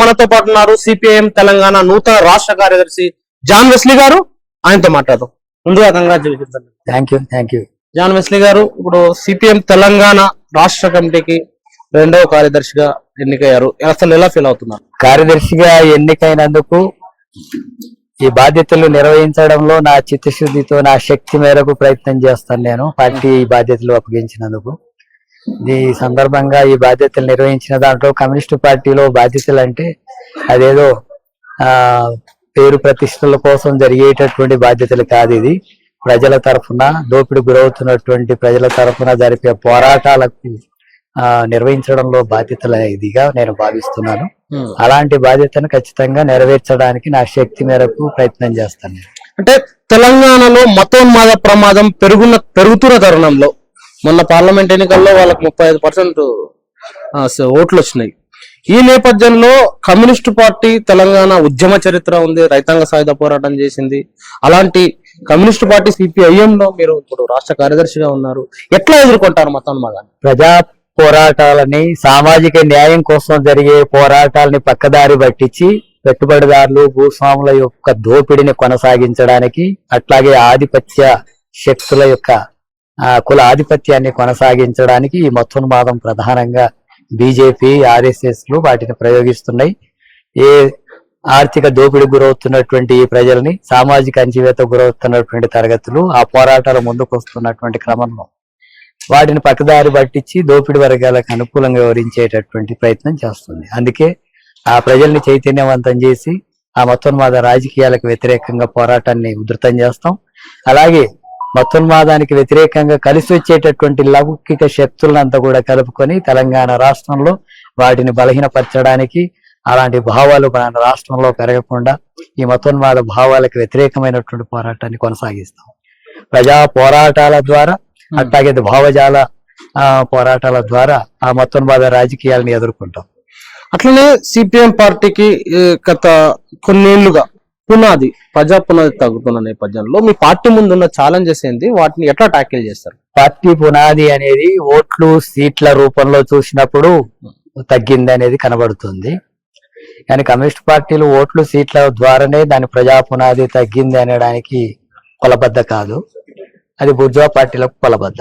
మనతో పాటు ఉన్నారు సిపిఐఎం తెలంగాణ నూతన రాష్ట్ర కార్యదర్శి జాన్ వెస్లీ గారు. ఆయనతో మాట్లాడదాం. ముందుగా congratulations. Thank you John Wesley గారు, ఇప్పుడు సిపిఎం తెలంగాణ రాష్ట్ర కమిటీకి రెండవ కార్యదర్శిగా ఎన్నికయ్యారు. అసలు ఎలా ఫీల్ అవుతున్నారు? కార్యదర్శిగా ఎన్నికైనందుకు ఈ బాధ్యతలు నిర్వహించడంలో నా చిత్తశుద్ధితో నా శక్తి మేరకు ప్రయత్నం చేస్తాను. నేను పార్టీ బాధ్యతలు అప్పగించినందుకు ఈ సందర్భంగా ఈ బాధ్యతలు నిర్వహించిన దాంట్లో కమ్యూనిస్టు పార్టీలో బాధ్యతలు అంటే అదేదో పేరు ప్రతిష్టల కోసం జరిగేటటువంటి బాధ్యతలు కాదు. ఇది ప్రజల తరఫున దోపిడి గురవుతున్నటువంటి ప్రజల తరఫున జరిపే పోరాటాలకు నిర్వహించడంలో బాధ్యతలు ఇదిగా నేను భావిస్తున్నాను. అలాంటి బాధ్యతను ఖచ్చితంగా నెరవేర్చడానికి నా శక్తి మేరకు ప్రయత్నం చేస్తాను. అంటే తెలంగాణలో మతోన్మాద ప్రమాదం పెరుగుతున్న తరుణంలో మొన్న పార్లమెంట్ ఎన్నికల్లో వాళ్ళకి 35% ఓట్లు వచ్చినాయి. ఈ నేపథ్యంలో కమ్యూనిస్టు పార్టీ తెలంగాణ ఉద్యమ చరిత్ర ఉంది, రైతాంగ సాయుధ పోరాటం చేసింది. అలాంటి కమ్యూనిస్టు పార్టీ సిపిఐఎం లో మీరు ఇప్పుడు రాష్ట్ర కార్యదర్శిగా ఉన్నారు. ఎట్లా ఎదుర్కొంటారు మతోన్మాదాన్ని? ప్రజా పోరాటాలని, సామాజిక న్యాయం కోసం జరిగే పోరాటాలని పక్కదారి పట్టించి పెట్టుబడిదారులు, భూస్వాముల యొక్క దోపిడిని కొనసాగించడానికి, అట్లాగే ఆధిపత్య శక్తుల యొక్క కుల ఆధిపత్యాన్ని కొనసాగించడానికి ఈ మతోన్మాదం ప్రధానంగా బీజేపీ, ఆర్ఎస్ఎస్ లు వాటిని ప్రయోగిస్తున్నాయి. ఏ ఆర్థిక దోపిడి గురవుతున్నటువంటి ఈ ప్రజల్ని, సామాజిక అంచివేత గురవుతున్నటువంటి తరగతులు ఆ పోరాటాలు ముందుకు వస్తున్నటువంటి క్రమంలో వాటిని పక్కదారి పట్టించి దోపిడి వర్గాలకు అనుకూలంగా వివరించేటటువంటి ప్రయత్నం చేస్తుంది. అందుకే ఆ ప్రజల్ని చైతన్యవంతం చేసి ఆ మతోన్మాద రాజకీయాలకు వ్యతిరేకంగా పోరాటాన్ని ఉధృతం చేస్తాం. అలాగే మతోన్మాదానికి వ్యతిరేకంగా కలిసి వచ్చేటటువంటి లౌకిక శక్తులంతా కూడా కలుపుకొని తెలంగాణ రాష్ట్రంలో వాటిని బలహీనపరచడానికి, అలాంటి భావాలు మన రాష్ట్రంలో పెరగకుండా ఈ మతోన్మాద భావాలకు వ్యతిరేకమైనటువంటి పోరాటాన్ని కొనసాగిస్తాం. ప్రజా పోరాటాల ద్వారా, అట్లాగే భావజాల పోరాటాల ద్వారా ఆ మతోన్మాద రాజకీయాలను ఎదుర్కొంటాం. అట్లనే సిపిఎం పార్టీకి గత కొన్నేళ్లుగా పునాది, ప్రజా పునాది తగ్గుతున్న నేపథ్యంలో మీ పార్టీ ముందున్న ఛాలెంజెస్ ఏంటి? వాటిని ఎట్లా ట్యాకిల్ చేస్తారు? పార్టీ పునాది అనేది ఓట్లు, సీట్ల రూపంలో చూసినప్పుడు తగ్గింది అనేది కనబడుతుంది. కానీ కమ్యూనిస్ట్ పార్టీలు ఓట్లు, సీట్ల ద్వారానే దాని ప్రజా పునాది తగ్గింది అనడానికి కొలబద్ద కాదు. అది బుర్జువా పార్టీలకు కొలబద్ద.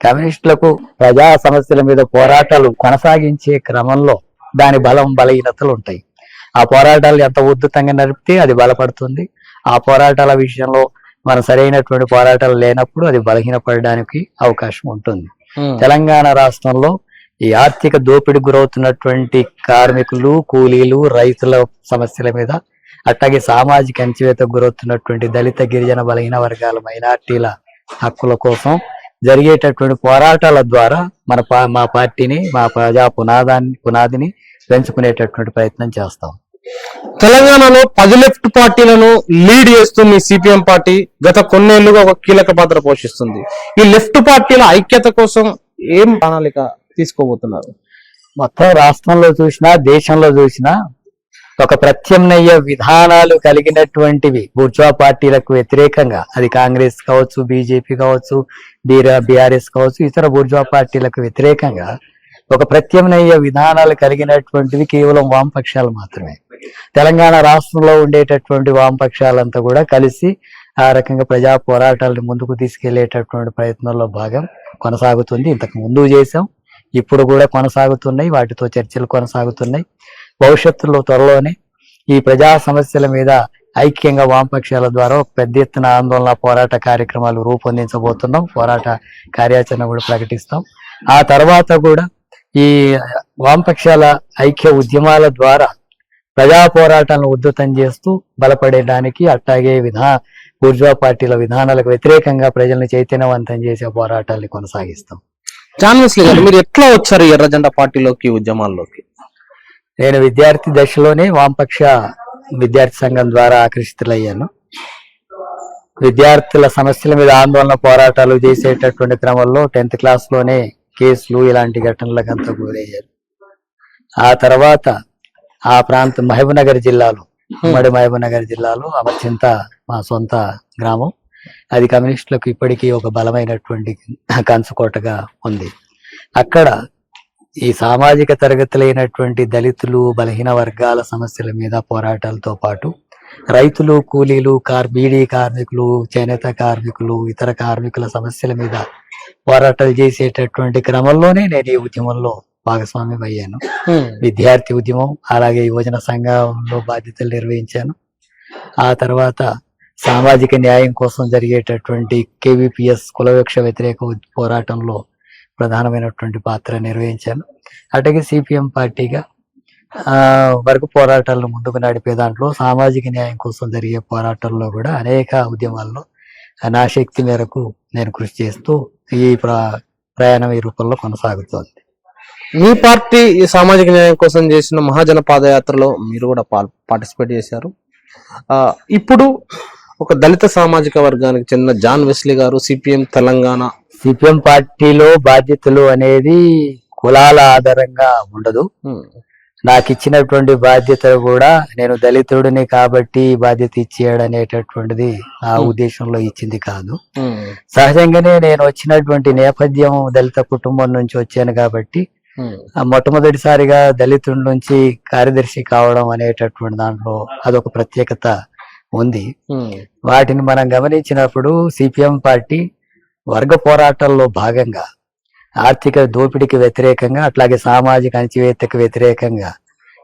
కమ్యూనిస్టులకు ప్రజా సమస్యల మీద పోరాటాలు కొనసాగించే క్రమంలో దాని బలం, బలహీనతలు ఉంటాయి. ఆ పోరాటాలు ఎంత ఉద్ధృతంగా నడిపితే అది బలపడుతుంది. ఆ పోరాటాల విషయంలో మన సరైనటువంటి పోరాటాలు లేనప్పుడు అది బలహీనపడడానికి అవకాశం ఉంటుంది. తెలంగాణ రాష్ట్రంలో ఈ ఆర్థిక దోపిడి గురవుతున్నటువంటి కార్మికులు, కూలీలు, రైతుల సమస్యల మీద, అట్లాగే సామాజిక అంచివేతకు గురవుతున్నటువంటి దళిత, గిరిజన, బలహీన వర్గాల, మైనార్టీల హక్కుల కోసం జరిగేటటువంటి పోరాటాల ద్వారా మా పార్టీని, మా ప్రజా పునాదిని పెంచుకునేటటువంటి ప్రయత్నం చేస్తాం. తెలంగాణలో 10 లెఫ్ట్ పార్టీలను లీడ్ చేస్తుంది సిపిఎం పార్టీ. గత కొన్నేళ్లుగా ఒక కీలక పాత్ర పోషిస్తుంది. ఈ లెఫ్ట్ పార్టీల ఐక్యత కోసం ఏం ప్రణాళిక తీసుకోబోతున్నారు? మొత్తం రాష్ట్రంలో చూసినా, దేశంలో చూసినా ఒక ప్రత్యామ్నాయ విధానాలు కలిగినటువంటివి బూర్జువా పార్టీలకు వ్యతిరేకంగా, అది కాంగ్రెస్ కావచ్చు, బీజేపీ కావచ్చు, బీఆర్ఎస్ కావచ్చు, ఇతర బూర్జువా పార్టీలకు వ్యతిరేకంగా ఒక ప్రత్యామ్నాయ విధానాలు కలిగినటువంటివి కేవలం వామపక్షాలు మాత్రమే. తెలంగాణ రాష్ట్రంలో ఉండేటటువంటి వామపక్షాలంతా కూడా కలిసి ఆ రకంగా ప్రజా పోరాటాలను ముందుకు తీసుకెళ్లేటటువంటి ప్రయత్నంలో భాగం కొనసాగుతుంది. ఇంతకు ముందు చేశాం, ఇప్పుడు కూడా కొనసాగుతున్నాయి. వాటితో చర్చలు కొనసాగుతున్నాయి. భవిష్యత్తులో త్వరలోనే ఈ ప్రజా సమస్యల మీద ఐక్యంగా వామపక్షాల ద్వారా పెద్ద ఎత్తున ఆందోళన, పోరాట కార్యక్రమాలు రూపొందించబోతున్నాం. పోరాట కార్యాచరణ కూడా ప్రకటిస్తాం. ఆ తర్వాత కూడా ఈ వామపక్షాల ఐక్య ఉద్యమాల ద్వారా ప్రజా పోరాటాలను ఉద్ధృతం చేస్తూ బలపడేయడానికి, అట్లాగే బూర్జువా పార్టీల విధానాలకు వ్యతిరేకంగా ప్రజల్ని చైతన్యవంతం చేసే పోరాటాన్ని కొనసాగిస్తాం. జాన్ వెస్లీ గారు, మీరు ఎట్లా వచ్చారు ఎర్ర జెండా పార్టీలోకి, ఉద్యమాల్లోకి? నేను విద్యార్థి దశలోనే వామపక్ష విద్యార్థి సంఘం ద్వారా ఆకర్షితులయ్యాను. విద్యార్థుల సమస్యల మీద ఆందోళన, పోరాటాలు చేసేటటువంటి క్రమంలో 10th క్లాస్లోనే కేసులు, ఇలాంటి ఘటనలకంతా గురయ్యారు. ఆ తర్వాత ఆ ప్రాంతం మహబూబ్నగర్ జిల్లాలో, ఉమ్మడి మహబూబ్నగర్ జిల్లాలో అమర్చింత మా సొంత గ్రామం. అది కమ్యూనిస్టులకు ఇప్పటికీ ఒక బలమైనటువంటి కంచుకోటగా ఉంది. అక్కడ ఈ సామాజిక తరగతులైనటువంటి దళితులు, బలహీన వర్గాల సమస్యల మీద పోరాటాలతో పాటు రైతులు, కూలీలు, బీడీ కార్మికులు, చేనేత కార్మికులు, ఇతర కార్మికుల సమస్యల మీద పోరాటాలు చేసేటటువంటి క్రమంలోనే నేను ఈ ఉద్యమంలో భాగస్వామ్యం అయ్యాను. విద్యార్థి ఉద్యమం, అలాగే యువజన సంఘంలో బాధ్యతలు నిర్వహించాను. ఆ తర్వాత సామాజిక న్యాయం కోసం జరిగేటటువంటి KVPS కులవివక్ష వ్యతిరేక పోరాటంలో ప్రధానమైనటువంటి పాత్ర నిర్వహించాను. అట్లాగే CPM పార్టీగా వర్గ పోరాటాలను ముందుకు నడిపే దాంట్లో సామాజిక న్యాయం కోసం జరిగే పోరాటంలో కూడా అనేక ఉద్యమాల్లో నా శక్తి మేరకు నేను కృషి చేస్తూ ఈ ప్రయాణం ఈ రూపంలో కొనసాగుతోంది. మీ పార్టీ ఈ సామాజిక న్యాయం కోసం చేసిన మహాజన పాదయాత్రలో మీరు కూడా పార్టిసిపేట్ చేశారు. ఇప్పుడు ఒక దళిత సామాజిక వర్గానికి చెందిన జాన్ వెస్లీ గారు CPM తెలంగాణ CPM పార్టీలో బాధ్యతలు అనేది కులాల ఆధారంగా ఉండదు. నాకు ఇచ్చినటువంటి బాధ్యత కూడా నేను దళితుడిని కాబట్టి బాధ్యత ఇచ్చేయడం అనేటటువంటిది ఆ ఉద్దేశంలో ఇచ్చింది కాదు. సహజంగానే నేను వచ్చినటువంటి నేపథ్యం దళిత కుటుంబం నుంచి వచ్చాను కాబట్టి మొట్టమొదటిసారిగా దళితుడి నుంచి కార్యదర్శి కావడం అనేటటువంటి దాంట్లో అదొక ప్రత్యేకత ఉంది. వాటిని మనం గమనించినప్పుడు CPM పార్టీ వర్గ పోరాటాల్లో భాగంగా ఆర్థిక దోపిడీకి వ్యతిరేకంగా, అట్లాగే సామాజిక అణచివేతకు వ్యతిరేకంగా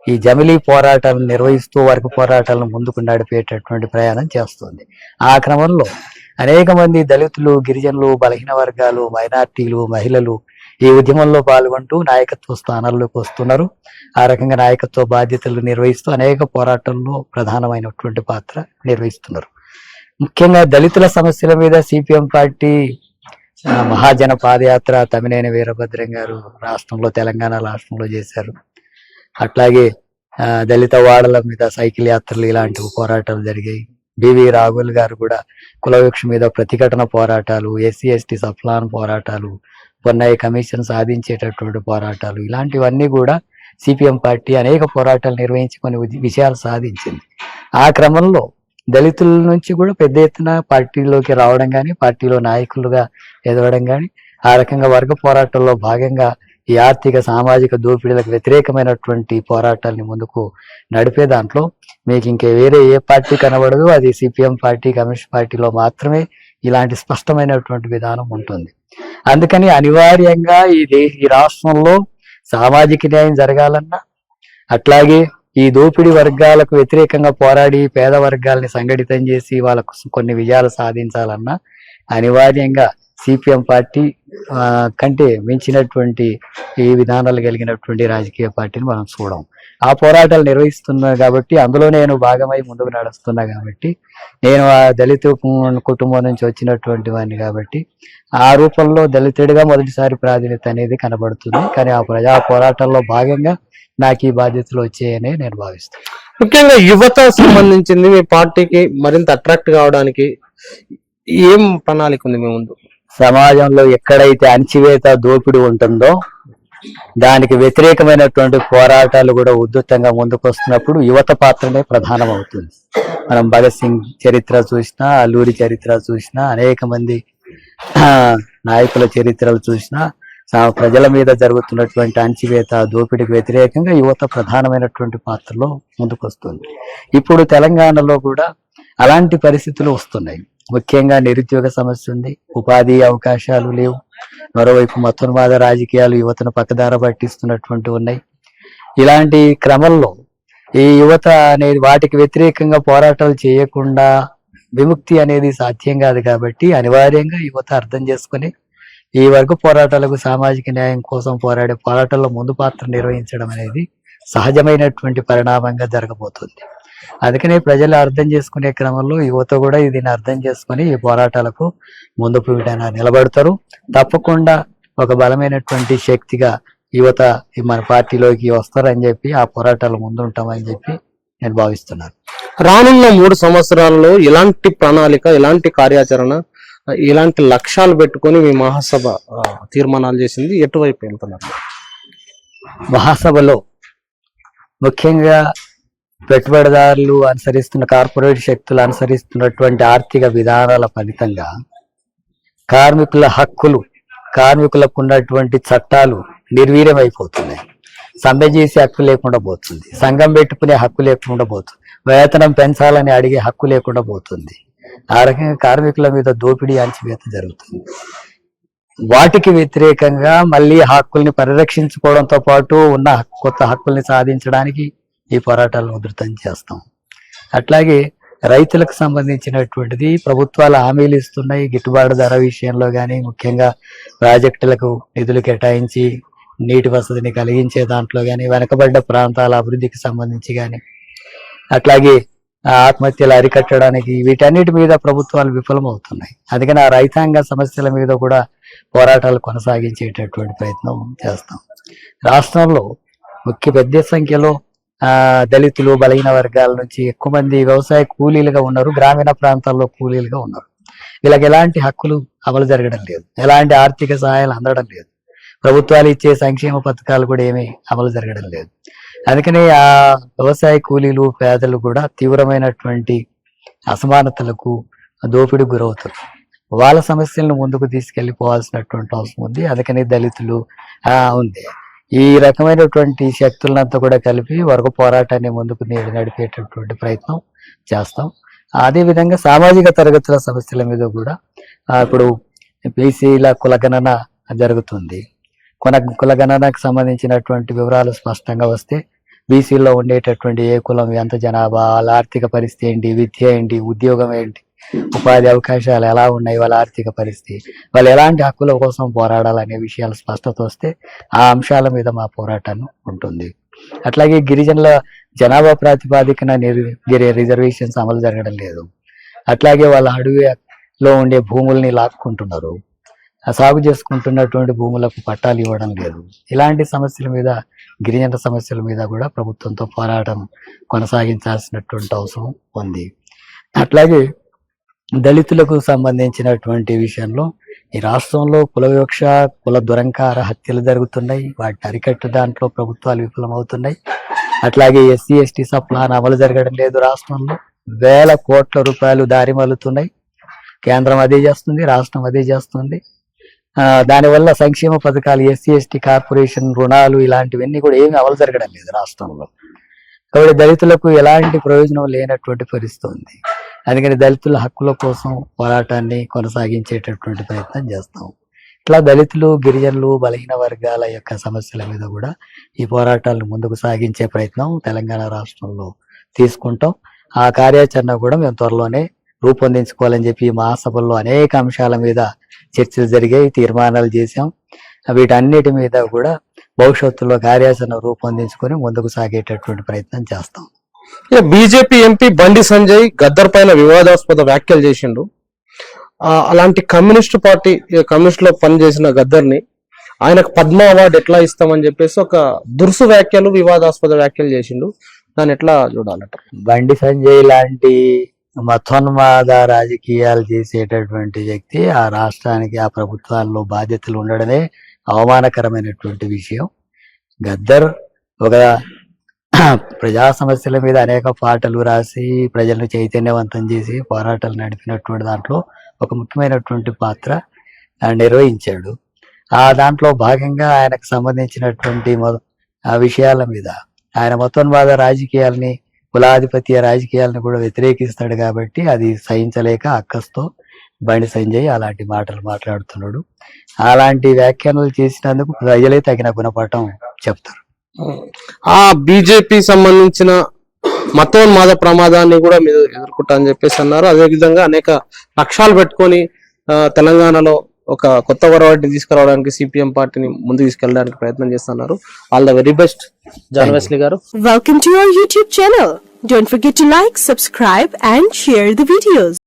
ఈ జమిలీ పోరాటాలను నిర్వహిస్తూ వర్గ పోరాటాలను ముందుకు నడిపేటటువంటి ప్రయాణం చేస్తుంది. ఆ క్రమంలో అనేక మంది దళితులు, గిరిజనులు, బలహీన వర్గాలు, మైనార్టీలు, మహిళలు ఈ ఉద్యమంలో పాల్గొంటూ నాయకత్వ స్థానాల్లోకి వస్తున్నారు. ఆ రకంగా నాయకత్వ బాధ్యతలు నిర్వహిస్తూ అనేక పోరాటాల్లో ప్రధానమైనటువంటి పాత్ర నిర్వహిస్తున్నారు. ముఖ్యంగా దళితుల సమస్యల మీద CPM పార్టీ మహాజన పాదయాత్ర తమ్మినేని వీరభద్రం గారు రాష్ట్రంలో, తెలంగాణ రాష్ట్రంలో చేశారు. అట్లాగే దళిత వాడల మీద సైకిల్ యాత్రలు ఇలాంటి పోరాటాలు జరిగాయి. BV రాఘుల్ గారు కూడా కులవివక్ష మీద ప్రతిఘటన పోరాటాలు, SC ST సప్లాన్ పోరాటాలు, పొన్నయ్య కమిషన్ సాధించేటటువంటి పోరాటాలు, ఇలాంటివన్నీ కూడా CPM పార్టీ అనేక పోరాటాలు నిర్వహించి కొన్ని విషయాలు సాధించింది. ఆ క్రమంలో దళితుల నుంచి కూడా పెద్ద ఎత్తున పార్టీలోకి రావడం కానీ, పార్టీలో నాయకులుగా ఎదగడం కానీ, ఆ రకంగా వర్గ పోరాటాల్లో భాగంగా ఈ ఆర్థిక సామాజిక దోపిడీలకు వ్యతిరేకమైనటువంటి పోరాటాలని ముందుకు నడిపే దాంట్లో మీకు ఇంకే వేరే ఏ పార్టీ కనబడదు. అది CPM పార్టీ, కమ్యూనిస్ట్ పార్టీలో మాత్రమే ఇలాంటి స్పష్టమైనటువంటి విధానం ఉంటుంది. అందుకని అనివార్యంగా ఈ రాష్ట్రంలో సామాజిక న్యాయం జరగాలన్నా, అట్లాగే ఈ దోపిడీ వర్గాలకు వ్యతిరేకంగా పోరాడి పేద వర్గాల్ని సంఘటితం చేసి వాళ్ళకు కొన్ని విజయాలు సాధించాలన్నా అనివార్యంగా CPM పార్టీ కంటే మించినటువంటి ఈ విధానాలు కలిగినటువంటి రాజకీయ పార్టీని మనం చూడం. ఆ పోరాటాలు నిర్వహిస్తున్నా కాబట్టి, అందులో నేను భాగమై ముందుకు నడుస్తున్నా కాబట్టి, నేను ఆ దళిత కుటుంబం నుంచి వచ్చినటువంటి వాడిని కాబట్టి ఆ రూపంలో దళితుడిగా మొదటిసారి ప్రాధాన్యత అనేది కనబడుతుంది. కానీ ఆ ప్రజా పోరాటాల్లో భాగంగా నాకు ఈ బాధ్యతలు వచ్చాయని నేను భావిస్తాను. ముఖ్యంగా యువత సంబంధించింది మీ పార్టీకి మరింత అట్రాక్ట్ కావడానికి ఏం ప్రణాళిక ఉంది మీ ముందు? సమాజంలో ఎక్కడైతే అణచివేత, దోపిడీ ఉంటుందో దానికి వ్యతిరేకమైనటువంటి పోరాటాలు కూడా ఉధృతంగా ముందుకు వస్తున్నప్పుడు యువత పాత్రనే ప్రధానం అవుతుంది. మనం భగత్ సింగ్ చరిత్ర చూసినా, అల్లూరి చరిత్ర చూసినా, అనేక మంది నాయకుల చరిత్రలు చూసినా ప్రజల మీద జరుగుతున్నటువంటి అణచివేత, దోపిడీకి వ్యతిరేకంగా యువత ప్రధానమైనటువంటి పాత్రలో ముందుకు వస్తుంది. ఇప్పుడు తెలంగాణలో కూడా అలాంటి పరిస్థితులు వస్తున్నాయి. ముఖ్యంగా నిరుద్యోగ సమస్య ఉంది, ఉపాధి అవకాశాలు లేవు. మరోవైపు మతోన్మాద రాజకీయాలు యువతను పక్కదార పట్టిస్తున్నటువంటి ఉన్నాయి. ఇలాంటి క్రమంలో ఈ యువత అనేది వాటికి వ్యతిరేకంగా పోరాటాలు చేయకుండా విముక్తి అనేది సాధ్యం కాదు. కాబట్టి అనివార్యంగా యువత అర్థం చేసుకుని ఈ వర్గ పోరాటాలకు, సామాజిక న్యాయం కోసం పోరాడే పోరాటాల్లో ముందు పాత్ర నిర్వహించడం అనేది సహజమైనటువంటి పరిణామంగా జరగబోతుంది. అందుకనే ప్రజలు అర్థం చేసుకునే క్రమంలో యువత కూడా దీన్ని అర్థం చేసుకుని ఈ పోరాటాలకు ముందు పీఠాన నిలబడతారు. తప్పకుండా ఒక బలమైనటువంటి శక్తిగా యువత మన పార్టీలోకి వస్తారని చెప్పి, ఆ పోరాటాలు ముందుంటామని చెప్పి నేను భావిస్తున్నాను. రానున్న 3 సంవత్సరాల్లో ఎలాంటి ప్రణాళిక, ఎలాంటి కార్యాచరణ, ఎలాంటి లక్ష్యాలు పెట్టుకొని మీ మహాసభ తీర్మానాలు చేసింది? ఎటువైపు వెళ్తున్నారు? మహాసభలో ముఖ్యంగా పెట్టుబడిదారులు అనుసరిస్తున్న, కార్పొరేట్ శక్తులు అనుసరిస్తున్నటువంటి ఆర్థిక విధానాల ఫలితంగా కార్మికుల హక్కులు, కార్మికులకు ఉన్నటువంటి చట్టాలు నిర్వీర్యమైపోతున్నాయి. సమ్మె చేసే హక్కు లేకుండా పోతుంది, సంఘం పెట్టుకునే హక్కు లేకుండా పోతుంది, వేతనం పెంచాలని అడిగే హక్కు లేకుండా పోతుంది. ఆ రకంగా కార్మికుల మీద దోపిడీ అణచివేత జరుగుతుంది. వాటికి వ్యతిరేకంగా మళ్ళీ హక్కుల్ని పరిరక్షించుకోవడంతో పాటు ఉన్న కొత్త హక్కుల్ని సాధించడానికి ఈ పోరాటాలను ఉధృతం చేస్తాం. అట్లాగే రైతులకు సంబంధించినటువంటిది ప్రభుత్వాలు హామీలు ఇస్తున్నాయి. గిట్టుబాటు ధర విషయంలో కానీ, ముఖ్యంగా ప్రాజెక్టులకు నిధులు కేటాయించి నీటి వసతిని కలిగించే దాంట్లో కానీ, వెనకబడ్డ ప్రాంతాల అభివృద్ధికి సంబంధించి కానీ, అట్లాగే ఆత్మహత్యలు అరికట్టడానికి వీటన్నిటి మీద ప్రభుత్వాలు విఫలమవుతున్నాయి. అందుకని ఆ రైతాంగ సమస్యల మీద కూడా పోరాటాలు కొనసాగించేటటువంటి ప్రయత్నం చేస్తాం. రాష్ట్రంలో పెద్ద సంఖ్యలో దళితులు, బలహీన వర్గాల నుంచి ఎక్కువ మంది వ్యవసాయ కూలీలుగా ఉన్నారు, గ్రామీణ ప్రాంతాల్లో కూలీలుగా ఉన్నారు. వీళ్ళకి ఎలాంటి హక్కులు అమలు జరగడం లేదు, ఎలాంటి ఆర్థిక సహాయాలు అందడం లేదు, ప్రభుత్వాలు ఇచ్చే సంక్షేమ పథకాలు కూడా ఏమీ అమలు జరగడం లేదు. అందుకని ఆ వ్యవసాయ కూలీలు, పేదలు కూడా తీవ్రమైనటువంటి అసమానతలకు, దోపిడీకి గురవుతారు. వాళ్ళ సమస్యలను ముందుకు తీసుకెళ్లిపోవాల్సినటువంటి అవసరం ఉంది. అందుకని దళితులు ఉంది ఈ రకమైనటువంటి శక్తులంతా కూడా కలిపి వర్గ పోరాటాన్ని ముందుకు నడిపేటటువంటి ప్రయత్నం చేస్తాం. అదేవిధంగా సామాజిక తరగతుల సమస్యల మీద కూడా ఇప్పుడు బీసీల కులగణన జరుగుతుంది. కులగణనకు సంబంధించినటువంటి వివరాలు స్పష్టంగా వస్తే బీసీలో ఉండేటటువంటి ఏ కులం, ఎంత జనాభా, వాళ్ళ ఆర్థిక పరిస్థితి ఏంటి, విద్య ఏంటి, ఉద్యోగం ఏంటి, ఉపాధి అవకాశాలు ఎలా ఉన్నాయి, వాళ్ళ ఆర్థిక పరిస్థితి, వాళ్ళు ఎలాంటి హక్కుల కోసం పోరాడాలనే విషయాలు స్పష్టత వస్తే ఆ అంశాల మీద మా పోరాటాన్ని ఉంటుంది. అట్లాగే గిరిజనుల జనాభా ప్రాతిపాదికన రిజర్వేషన్స్ అమలు జరగడం లేదు. అట్లాగే వాళ్ళ అడవిలో ఉండే భూముల్ని లాక్కుంటున్నారు, సాగు చేసుకుంటున్నటువంటి భూములకు పట్టాలు ఇవ్వడం లేదు. ఇలాంటి సమస్యల మీద, గిరిజన సమస్యల మీద కూడా ప్రభుత్వంతో పోరాటం కొనసాగించాల్సినటువంటి అవసరం ఉంది. అట్లాగే దళితులకు సంబంధించినటువంటి విషయంలో ఈ రాష్ట్రంలో కుల వివక్ష, కుల దురంకార హత్యలు జరుగుతున్నాయి. వాటిని అరికట్ట దాంట్లో ప్రభుత్వాలు విఫలమవుతున్నాయి. అట్లాగే ఎస్సీ ఎస్టీ ప్లాన్ అమలు జరగడం లేదు. రాష్ట్రంలో వేల కోట్ల రూపాయలు దారి మలుతున్నాయి. కేంద్రం అదే చేస్తుంది, రాష్ట్రం అదే చేస్తుంది. దానివల్ల సంక్షేమ పథకాలు, ఎస్సీ ఎస్టీ కార్పొరేషన్ రుణాలు, ఇలాంటివన్నీ కూడా ఏమి అమలు జరగడం లేదు రాష్ట్రంలో. కాబట్టి దళితులకు ఎలాంటి ప్రయోజనం లేనటువంటి పరిస్థితి ఉంది. అందుకని దళితుల హక్కుల కోసం పోరాటాన్ని కొనసాగించేటటువంటి ప్రయత్నం చేస్తాం. ఇట్లా దళితులు, గిరిజనులు, బలహీన వర్గాల యొక్క సమస్యల మీద కూడా ఈ పోరాటాలను ముందుకు సాగించే ప్రయత్నం తెలంగాణ రాష్ట్రంలో తీసుకుంటాం. ఆ కార్యాచరణ కూడా మేము త్వరలోనే రూపొందించుకోవాలని చెప్పి మహాసభల్లో అనేక అంశాల మీద చర్చలు జరిగాయి, తీర్మానాలు చేశాం. వీటన్నిటి మీద కూడా భవిష్యత్తులో కార్యాచరణ రూపొందించుకొని ముందుకు సాగేటటువంటి ప్రయత్నం చేస్తాం. బీజేపీ ఎంపీ బండి సంజయ్ గద్దర్ పైన వివాదాస్పద వ్యాఖ్యలు చేసిండు. అలాంటి కమ్యూనిస్ట్ పార్టీ, కమ్యూనిస్ట్ లో పనిచేసిన గద్దర్ని ఆయనకు పద్మ అవార్డు ఎట్లా ఇస్తామని చెప్పేసి ఒక దురుసు వ్యాఖ్యలు, వివాదాస్పద వ్యాఖ్యలు చేసిండు. దాన్ని ఎట్లా చూడాలట? బండి సంజయ్ లాంటి మతోన్మాద రాజకీయాలు చేసేటటువంటి వ్యక్తి ఆ రాష్ట్రానికి, ఆ ప్రభుత్వాల్లో బాధ్యతలు ఉండడమే అవమానకరమైనటువంటి విషయం. గద్దర్ ఒక ప్రజా సమస్యల మీద అనేక పాటలు రాసి ప్రజలను చైతన్యవంతం చేసి పోరాటాలు నడిపినటువంటి దాంట్లో ఒక ముఖ్యమైనటువంటి పాత్ర నిర్వహించాడు. ఆ దాంట్లో భాగంగా ఆయనకు సంబంధించినటువంటి ఆ విషయాల మీద ఆయన మతోన్మాద రాజకీయాల్ని, కులాధిపత్య రాజకీయాలను కూడా వ్యతిరేకిస్తాడు. కాబట్టి అది సహించలేక అక్కస్తో బండి సంజయ్ అలాంటి మాటలు మాట్లాడుతున్నాడు. అలాంటి వ్యాఖ్యానాలు చేసినందుకు ప్రజలే తగిన గుణపాఠం చెప్తారు. ఆ బీజేపీ సంబంధించిన మతోన్మాద ప్రమాదాన్ని కూడా మీరు ఎదుర్కొంటా అని చెప్పేసి అన్నారు. అదేవిధంగా అనేక లక్ష్యాలు పెట్టుకొని తెలంగాణలో ఒక కొత్త వరవడిని తీసుకురావడానికి సిపిఎం పార్టీని ముందుకు తీసుకెళ్ళడానికి ప్రయత్నం చేస్తున్నారు. All the very best John Wesley గారు. Welcome to our YouTube channel. Don't forget to like, subscribe and share the videos.